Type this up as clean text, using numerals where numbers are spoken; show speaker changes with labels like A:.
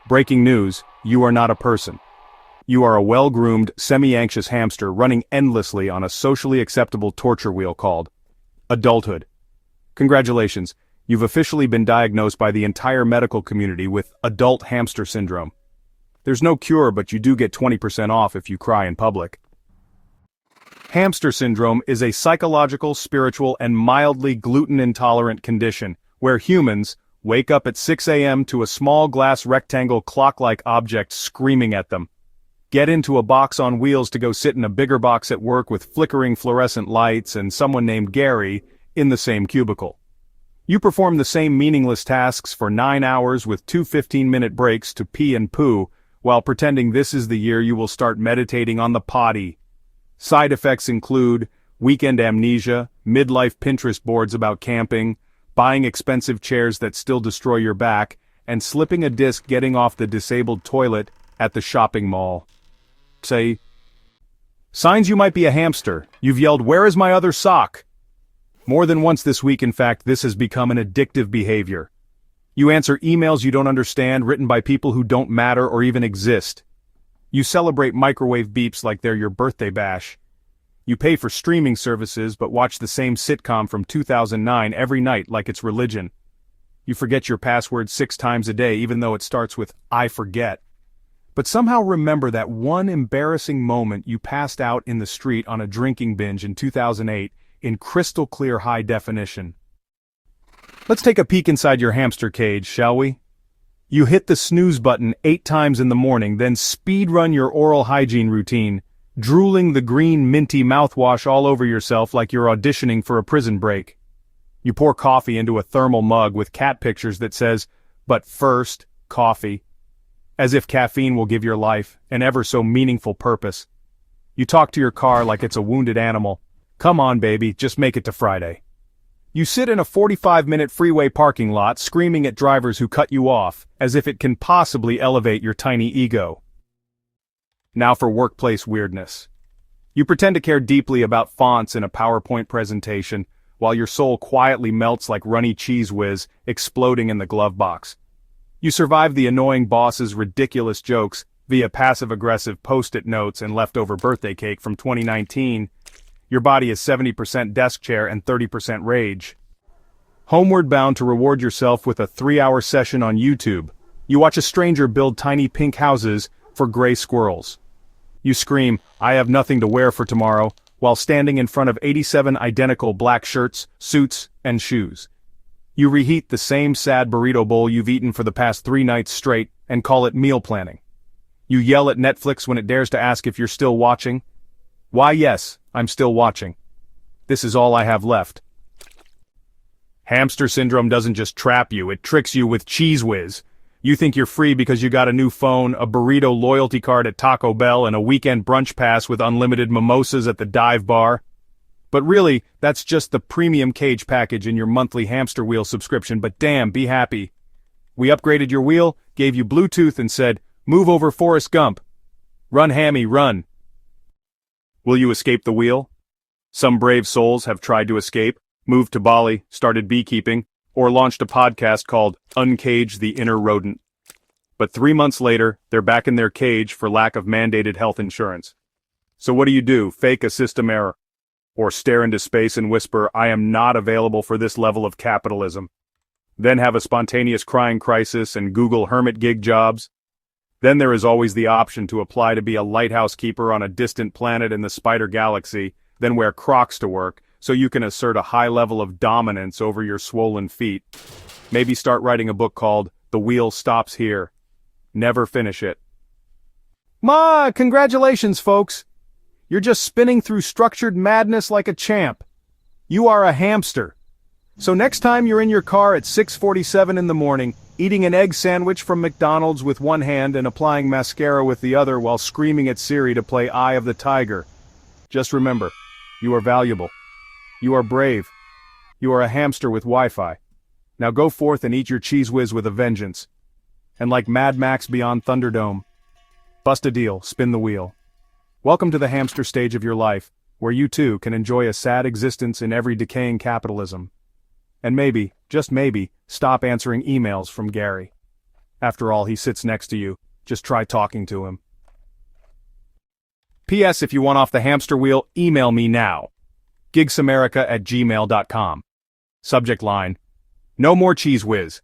A: Breaking news, you are not a person. You are a well-groomed, semi-anxious hamster running endlessly on a socially acceptable torture wheel called adulthood. Congratulations, you've officially been diagnosed by the entire medical community with adult hamster syndrome. There's no cure, but you do get 20% off if you cry in public. Hamster syndrome is a psychological, spiritual, and mildly gluten-intolerant condition where humans wake up at 6 a.m. to a small glass rectangle clock-like object screaming at them. Get into a box on wheels to go sit in a bigger box at work with flickering fluorescent lights and someone named Gary in the same cubicle. You perform the same meaningless tasks for 9 hours with 2 15-minute breaks to pee and poo, while pretending this is the year you will start meditating on the potty. Side effects include weekend amnesia, midlife Pinterest boards about camping, buying expensive chairs that still destroy your back, and slipping a disc getting off the disabled toilet at the shopping mall. Say, signs you might be a hamster. You've yelled, "Where is my other sock?" More than once this week, in fact, this has become an addictive behavior. You answer emails you don't understand written by people who don't matter or even exist. You celebrate microwave beeps like they're your birthday bash. You pay for streaming services but watch the same sitcom from 2009 every night like it's religion. You forget your password 6 times a day even though it starts with "I forget." But somehow remember that one embarrassing moment you passed out in the street on a drinking binge in 2008 in crystal clear high definition. Let's take a peek inside your hamster cage, shall we? You hit the snooze button 8 times in the morning, then speed-run your oral hygiene routine, drooling the green minty mouthwash all over yourself like you're auditioning for a prison break. You pour coffee into a thermal mug with cat pictures that says, "But first, coffee." As if caffeine will give your life an ever so meaningful purpose. You talk to your car like it's a wounded animal. "Come on, baby, just make it to Friday." You sit in a 45-minute freeway parking lot screaming at drivers who cut you off, as if it can possibly elevate your tiny ego. Now for workplace weirdness. You pretend to care deeply about fonts in a PowerPoint presentation, while your soul quietly melts like runny Cheez Whiz exploding in the glove box. You survive the annoying boss's ridiculous jokes via passive-aggressive post-it notes and leftover birthday cake from 2019. Your body is 70% desk chair and 30% rage. Homeward bound to reward yourself with a 3-hour session on YouTube, you watch a stranger build tiny pink houses for gray squirrels. You scream, "I have nothing to wear for tomorrow," while standing in front of 87 identical black shirts, suits, and shoes. You reheat the same sad burrito bowl you've eaten for the past 3 nights straight and call it meal planning. You yell at Netflix when it dares to ask if you're still watching. "Why, yes, I'm still watching. This is all I have left." Hamster syndrome doesn't just trap you, it tricks you with Cheez Whiz. You think you're free because you got a new phone, a burrito loyalty card at Taco Bell, and a weekend brunch pass with unlimited mimosas at the dive bar. But really, that's just the premium cage package in your monthly hamster wheel subscription, but damn, be happy. We upgraded your wheel, gave you Bluetooth, and said, "Move over Forrest Gump. Run, Hammy, run." Will you escape the wheel? Some brave souls have tried to escape, moved to Bali, started beekeeping, or launched a podcast called Uncage the Inner Rodent. But 3 months later, they're back in their cage for lack of mandated health insurance. So what do? Fake a system error? Or stare into space and whisper, "I am not available for this level of capitalism." Then have a spontaneous crying crisis and Google hermit gig jobs? Then there is always the option to apply to be a lighthouse keeper on a distant planet in the Spider Galaxy, then wear Crocs to work, so you can assert a high level of dominance over your swollen feet. Maybe start writing a book called The Wheel Stops Here. Never finish it. Ma, congratulations, folks! You're just spinning through structured madness like a champ. You are a hamster. So next time you're in your car at 6:47 in the morning, eating an egg sandwich from McDonald's with one hand and applying mascara with the other while screaming at Siri to play Eye of the Tiger, just remember, you are valuable. You are brave. You are a hamster with Wi-Fi. Now go forth and eat your Cheez Whiz with a vengeance. And like Mad Max Beyond Thunderdome, bust a deal, spin the wheel. Welcome to the hamster stage of your life, where you too can enjoy a sad existence in every decaying capitalism. And maybe, just maybe, stop answering emails from Gary. After all, he sits next to you. Just try talking to him. P.S. If you want off the hamster wheel, email me now. gigsamerica@gmail.com. Subject line: No more Cheez Whiz.